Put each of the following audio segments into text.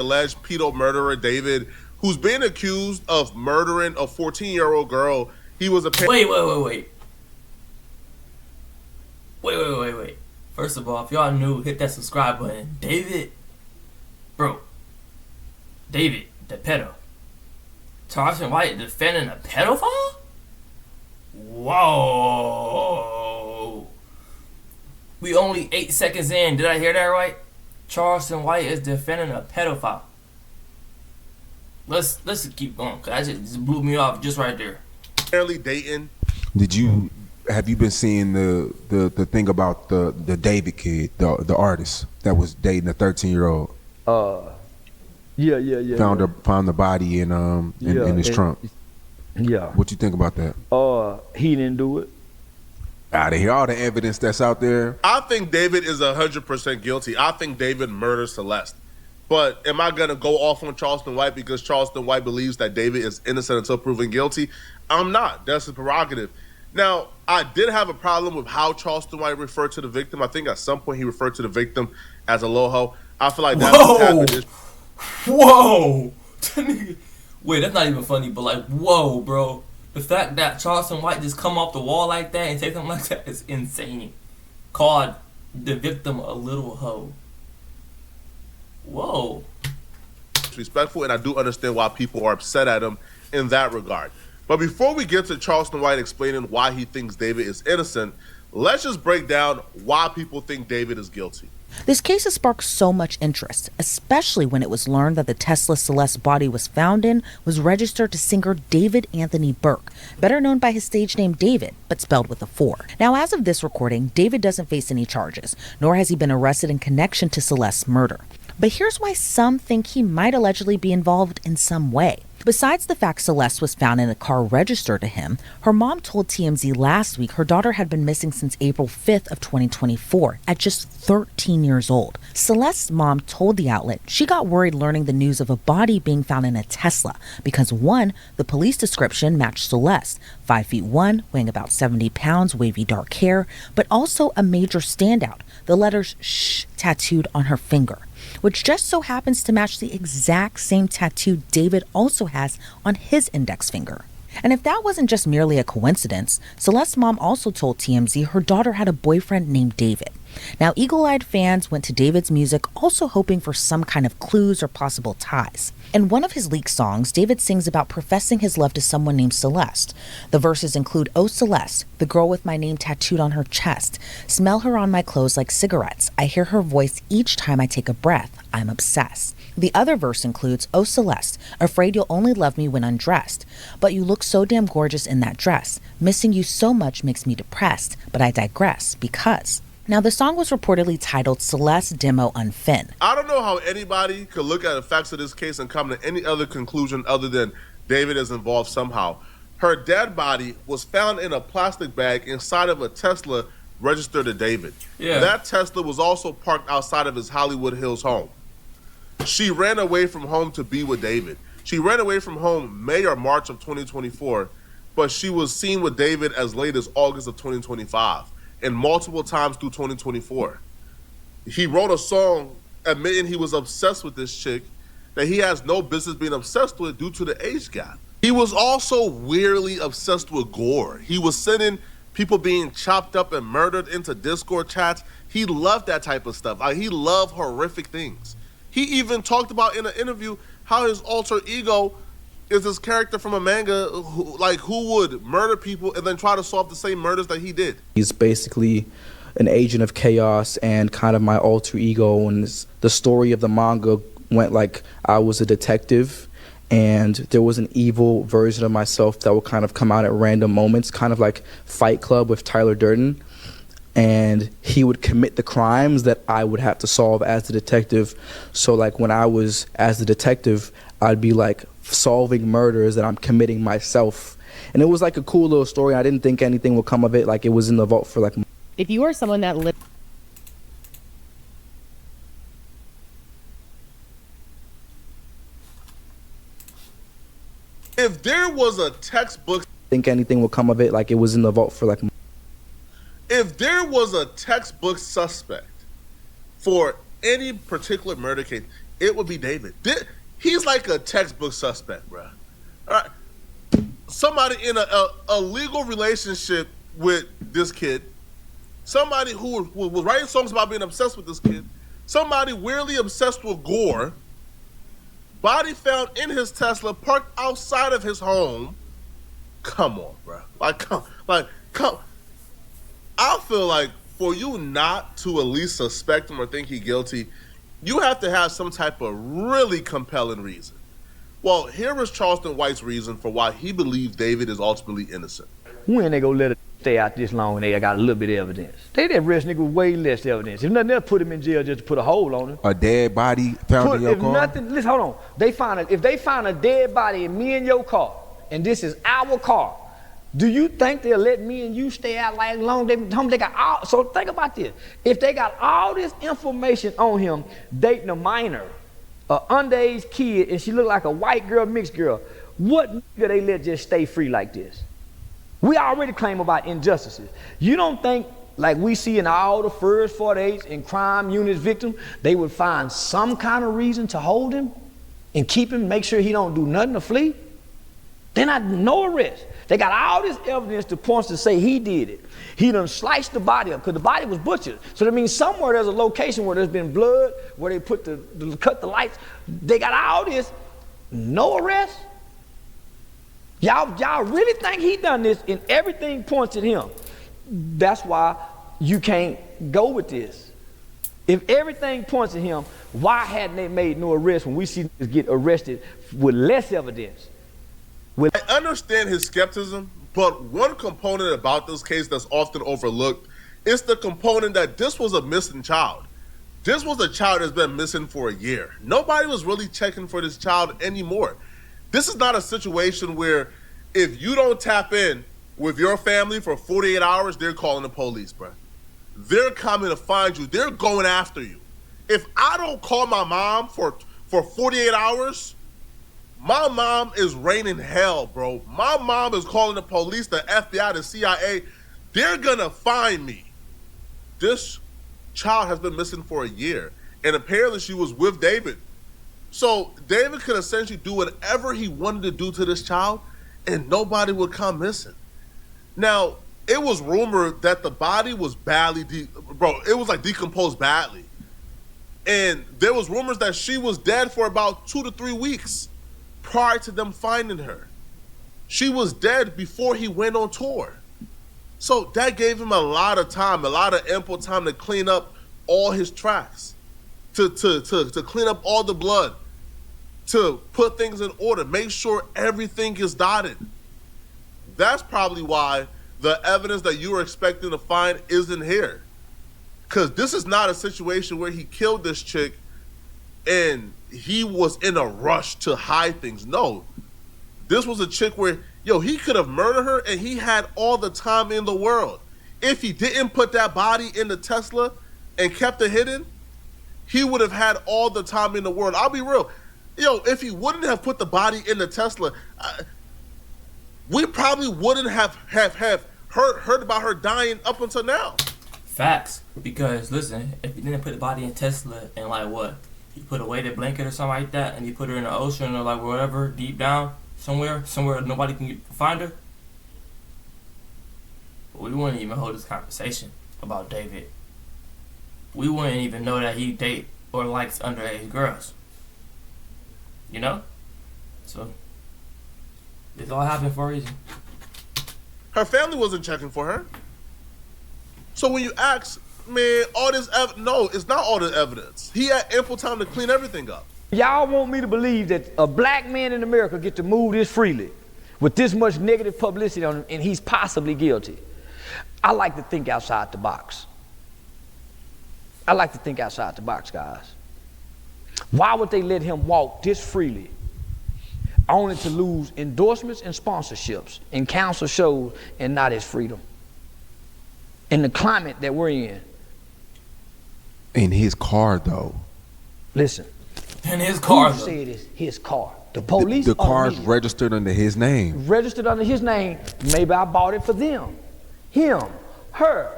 alleged pedo murderer David, who's being accused of murdering a 14-year-old girl. He was a Wait. First of all, if y'all new, hit that subscribe button. David, the pedo. Charleston White defending a pedophile? Whoa. We only 8 seconds in. Did I hear that right? Charleston White is defending a pedophile. Let's keep going, because that just blew me off just right there. Apparently dating. Have you been seeing the thing about the David kid, the artist that was dating a 13-year-old? Yeah. Found the body in his trunk. Yeah. What you think about that? He didn't do it. Out of here, all the evidence that's out there. I think David is 100% guilty. I think David murdered Celeste. But am I going to go off on Charleston White because Charleston White believes that David is innocent until proven guilty? I'm not. That's his prerogative. Now, I did have a problem with how Charleston White referred to the victim. I think at some point he referred to the victim as a loho. I feel like that's what happened. Whoa! Wait, that's not even funny, but like, whoa, bro. The fact that Charleston White just come off the wall like that and say something like that is insane. Called the victim a little hoe. Whoa. Respectful, and I do understand why people are upset at him in that regard. But before we get to Charleston White explaining why he thinks David is innocent, let's just break down why people think David is guilty. This case has sparked so much interest, especially when it was learned that the Tesla Celeste body was found in was registered to singer David Anthony Burke, better known by his stage name David, but spelled with a 4. Now, as of this recording, David doesn't face any charges, nor has he been arrested in connection to Celeste's murder. But here's why some think he might allegedly be involved in some way. Besides the fact Celeste was found in a car registered to him, her mom told TMZ last week her daughter had been missing since April 5th of 2024 at just 13 years old. Celeste's mom told the outlet she got worried learning the news of a body being found in a Tesla because, one, the police description matched Celeste, 5'1", weighing about 70 pounds, wavy dark hair, but also a major standout, the letters SH tattooed on her finger, which just so happens to match the exact same tattoo David also has on his index finger. And if that wasn't just merely a coincidence, Celeste's mom also told TMZ her daughter had a boyfriend named David. Now, eagle-eyed fans went to David's music also hoping for some kind of clues or possible ties. In one of his leaked songs, David sings about professing his love to someone named Celeste. The verses include, "Oh Celeste, the girl with my name tattooed on her chest. Smell her on my clothes like cigarettes. I hear her voice each time I take a breath. I'm obsessed." The other verse includes, "Oh Celeste, afraid you'll only love me when undressed. But you look so damn gorgeous in that dress. Missing you so much makes me depressed. But I digress because..." Now, the song was reportedly titled Celeste Demo Unfin. I don't know how anybody could look at the facts of this case and come to any other conclusion other than David is involved somehow. Her dead body was found in a plastic bag inside of a Tesla registered to David. Yeah. That Tesla was also parked outside of his Hollywood Hills home. She ran away from home to be with David. She ran away from home May or March of 2024, but she was seen with David as late as August of 2025 and multiple times through 2024. He wrote a song admitting he was obsessed with this chick that he has no business being obsessed with due to the age gap. He was also weirdly obsessed with gore. He was sending people being chopped up and murdered into Discord chats. He loved that type of stuff. Like, he loved horrific things. He even talked about in an interview how his alter ego is this character from a manga who would murder people and then try to solve the same murders that he did. He's basically an agent of chaos and kind of my alter ego, and the story of the manga went like I was a detective and there was an evil version of myself that would kind of come out at random moments, kind of like Fight Club with Tyler Durden, and he would commit the crimes that I would have to solve as the detective. So like when I was as the detective, I'd be like solving murders that I'm committing myself. And it was like a cool little story. I didn't think anything would come of it. Like, it was in the vault for like... If you are someone that lives... If there was a textbook... think anything would come of it. Like, it was in the vault for like... If there was a textbook suspect for any particular murder case, it would be David. He's like a textbook suspect, bro. All right, somebody in a legal relationship with this kid, somebody who was writing songs about being obsessed with this kid, somebody weirdly obsessed with gore, body found in his Tesla parked outside of his home. Come on, bro. Come. I feel like for you not to at least suspect him or think he's guilty, you have to have some type of really compelling reason. Well, here is Charleston White's reason for why he believes David is ultimately innocent. When they gonna let it stay out this long and they got a little bit of evidence? They didn't arrest nigga with way less evidence. If nothing else, put him in jail just to put a hold on him. A dead body found in your car? Nothing, listen, hold on. If they find a dead body in me and your car, and this is our car, do you think they'll let me and you stay out like long? They got all, so think about this. If they got all this information on him, dating a minor, an underage kid, and she look like a white girl, mixed girl, what nigga they let just stay free like this? We already claim about injustices. You don't think, like we see in all the first 48s and crime units victims, they would find some kind of reason to hold him and keep him, make sure he don't do nothing to flee? They're not, no arrest. They got all this evidence to point to say he did it. He done sliced the body up because the body was butchered. So that means somewhere there's a location where there's been blood, where they put cut the lights. They got all this, no arrest. Y'all really think he done this and everything points at him? That's why you can't go with this. If everything points at him, why hadn't they made no arrest when we see niggas get arrested with less evidence? I understand his skepticism, but one component about this case that's often overlooked is the component that this was a missing child. This was a child that's been missing for a year. Nobody was really checking for this child anymore. This is not a situation where if you don't tap in with your family for 48 hours, they're calling the police, bro. They're coming to find you. They're going after you. If I don't call my mom for 48 hours, my mom is raining hell, bro. My mom is calling the police, the FBI, the CIA. They're gonna find me. This child has been missing for a year, and apparently she was with David. So David could essentially do whatever he wanted to do to this child, and nobody would come missing. Now, it was rumored that the body was badly, it was like decomposed badly. And there was rumors that she was dead for about 2 to 3 weeks prior to them finding her. She was dead before he went on tour. So that gave him a lot of time, a lot of ample time to clean up all his tracks, to clean up all the blood, to put things in order, make sure everything is dotted. That's probably why the evidence that you were expecting to find isn't here. Because this is not a situation where he killed this chick and he was in a rush to hide things. No, this was a chick where, he could have murdered her and he had all the time in the world. If he didn't put that body in the Tesla and kept it hidden, he would have had all the time in the world. I'll be real. If he wouldn't have put the body in the Tesla, we probably wouldn't have heard about her dying up until now. Facts. Because listen, if you didn't put the body in Tesla and you put a weighted blanket or something like that, and you put her in the ocean or whatever, deep down, somewhere nobody can find her, we wouldn't even hold this conversation about David. We wouldn't even know that he date or likes underage girls. So this all happened for a reason. Her family wasn't checking for her. So when you ask, man, all this no, it's not all the evidence. He had ample time to clean everything up. Y'all want me to believe that a black man in America get to move this freely with this much negative publicity on him and he's possibly guilty? I like to think outside the box. I like to think outside the box, guys. Why would they let him walk this freely only to lose endorsements and sponsorships and council shows and not his freedom? In the climate that we're in. In his car, though. Listen. In his car, who said it's his car? The police. The car's registered under his name. Registered under his name. Maybe I bought it for them. Him. Her.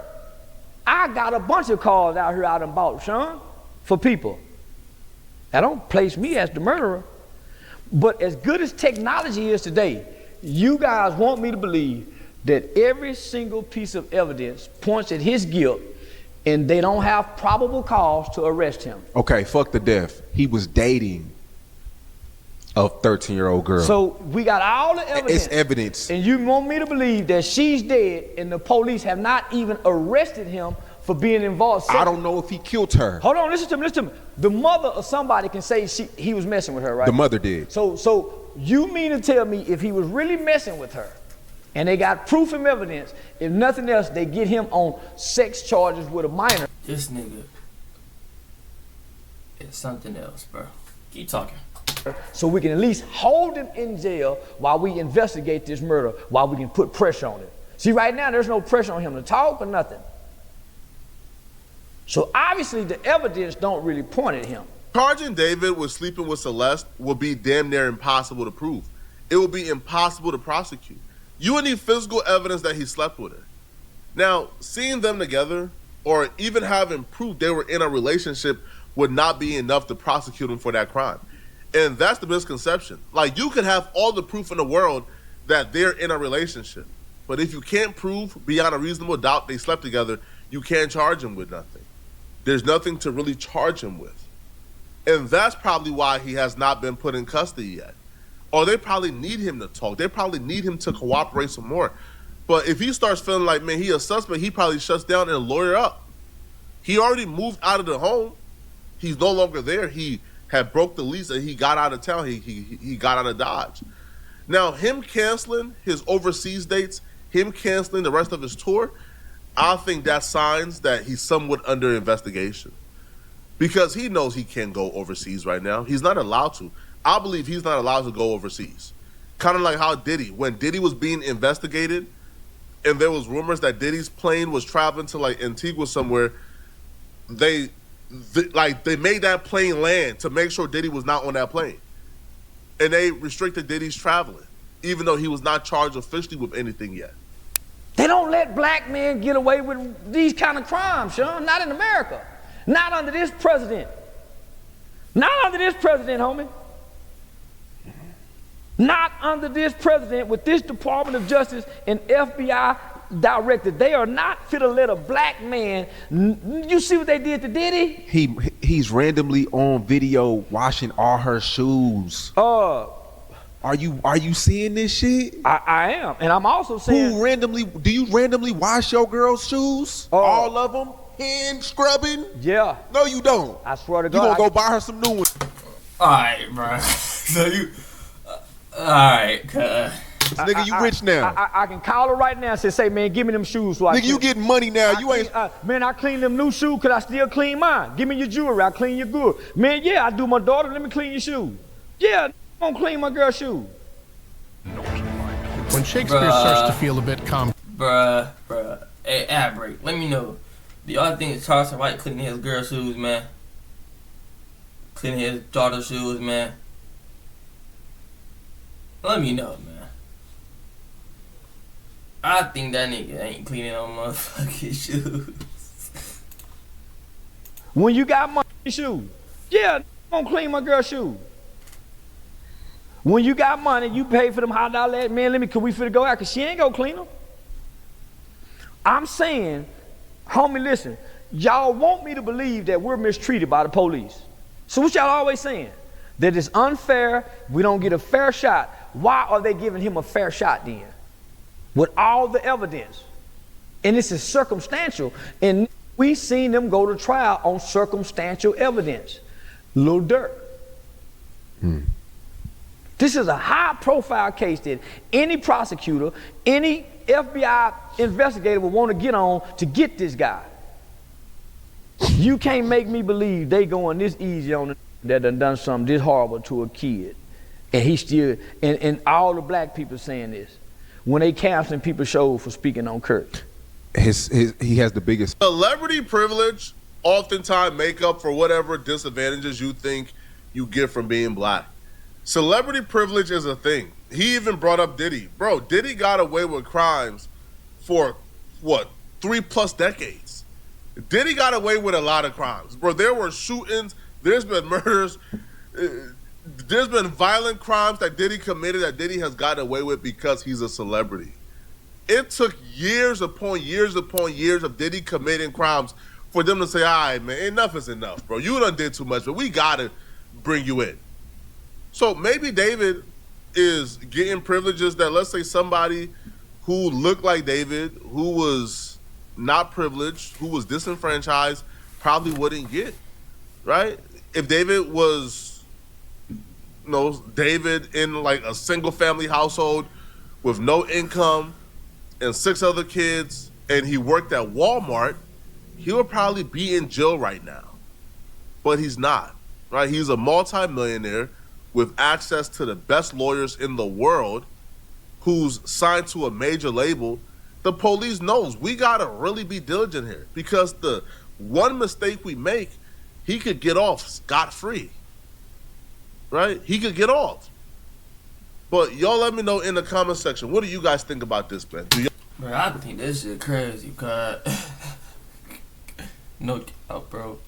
I got a bunch of cars out here I done bought, Sean, for people. That don't place me as the murderer. But as good as technology is today, you guys want me to believe that every single piece of evidence points at his guilt, and they don't have probable cause to arrest him. Okay, fuck the death. He was dating a 13-year-old girl. So we got all the evidence. It's evidence. And you want me to believe that she's dead and the police have not even arrested him for being involved sexually? I don't know if he killed her. Hold on, listen to me. The mother of somebody can say he was messing with her, right? The mother did. So you mean to tell me if he was really messing with her and they got proof and evidence, if nothing else, they get him on sex charges with a minor? This nigga is something else, bro. Keep talking. So we can at least hold him in jail while we investigate this murder, while we can put pressure on him. See, right now, there's no pressure on him to talk or nothing. So obviously, the evidence don't really point at him. Charging David with sleeping with Celeste will be damn near impossible to prove. It will be impossible to prosecute. You would need physical evidence that he slept with her. Now, seeing them together, or even having proof they were in a relationship, would not be enough to prosecute him for that crime. And that's the misconception. Like, you can have all the proof in the world that they're in a relationship, but if you can't prove beyond a reasonable doubt they slept together, you can't charge him with nothing. There's nothing to really charge him with. And that's probably why he has not been put in custody yet. Or they probably need him to talk. They probably need him to cooperate some more. But if he starts feeling like, man, he a suspect, he probably shuts down and lawyer up. He already moved out of the home. He's no longer there. He had broke the lease and he got out of town. He got out of Dodge. Now, him canceling his overseas dates, him canceling the rest of his tour, I think that's signs that he's somewhat under investigation. Because he knows he can't go overseas right now. He's not allowed to. I believe he's not allowed to go overseas. Kind of like how Diddy, when Diddy was being investigated and there was rumors that Diddy's plane was traveling to like Antigua somewhere, they made that plane land to make sure Diddy was not on that plane. And they restricted Diddy's traveling, even though he was not charged officially with anything yet. They don't let black men get away with these kind of crimes, Sean. Not in America. Not under this president. Not under this president, homie. Not under this president with this Department of Justice and FBI director. They are not fit to let a black man. You see what they did to Diddy? He's randomly on video washing all her shoes. Are you seeing this shit? I am, and I'm also saying. Do you randomly wash your girl's shoes? All of them? Hand scrubbing? Yeah. No, you don't. I swear to You God. gonna go buy her some new ones? All right, bro. So you. All right, Nigga, you rich now. I can call her right now and say, man, give me them shoes. So Nigga, you getting money now. You ain't. Man, I clean them new shoes because I still clean mine. Give me your jewelry. I clean your good. Man, yeah, I do my daughter. Let me clean your shoes. Yeah, I'm gonna clean my girl's shoes. When Shakespeare starts to feel a bit calm. Bruh. Hey, ad break. Let me know. Do y'all think Charleston White cleaning his girl's shoes, man? Cleaning his daughter's shoes, man? Let me know, man. I think that nigga ain't cleaning no motherfucking shoes. When you got money shoes, yeah, I'm gonna clean my girl's shoes. When you got money, you pay for them hot dollar. Man, can we finna go out? Cause she ain't gonna clean them. I'm saying, homie, listen, y'all want me to believe that we're mistreated by the police. So what y'all always saying? That it's unfair, we don't get a fair shot. Why are they giving him a fair shot then? With all the evidence. And this is circumstantial. And we seen them go to trial on circumstantial evidence. Lil Durk. This is a high profile case that any prosecutor, any FBI investigator would want to get on to get this guy. You can't make me believe they going this easy on it that done something this horrible to a kid. And he still, and all the black people saying this. When they canceling people's shows for speaking on Kurt. He has the biggest. Celebrity privilege oftentimes make up for whatever disadvantages you think you get from being black. Celebrity privilege is a thing. He even brought up Diddy. Bro, Diddy got away with crimes for, 3+ decades. Diddy got away with a lot of crimes. Bro, there were shootings There's been murders. There's been violent crimes that Diddy committed that Diddy has gotten away with because he's a celebrity. It took years upon years upon years of Diddy committing crimes for them to say, all right, man, enough is enough, bro. You done did too much, but we got to bring you in. So maybe David is getting privileges that, let's say, somebody who looked like David, who was not privileged, who was disenfranchised, probably wouldn't get, right? If David was, David in like a single family household with no income and 6 other kids, and he worked at Walmart, he would probably be in jail right now. But he's not, right? He's a multimillionaire with access to the best lawyers in the world, who's signed to a major label. The police knows we gotta really be diligent here, because the one mistake we make, he could get off scot-free, right? He could get off. But y'all let me know in the comment section, what do you guys think about this, man? Bro, I think this shit crazy, cuz. No doubt, bro.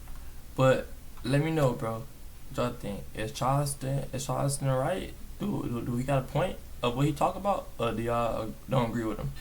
But let me know, bro. What y'all think? Is Charleston right? Do we got a point of what he talk about? Or do y'all don't agree with him?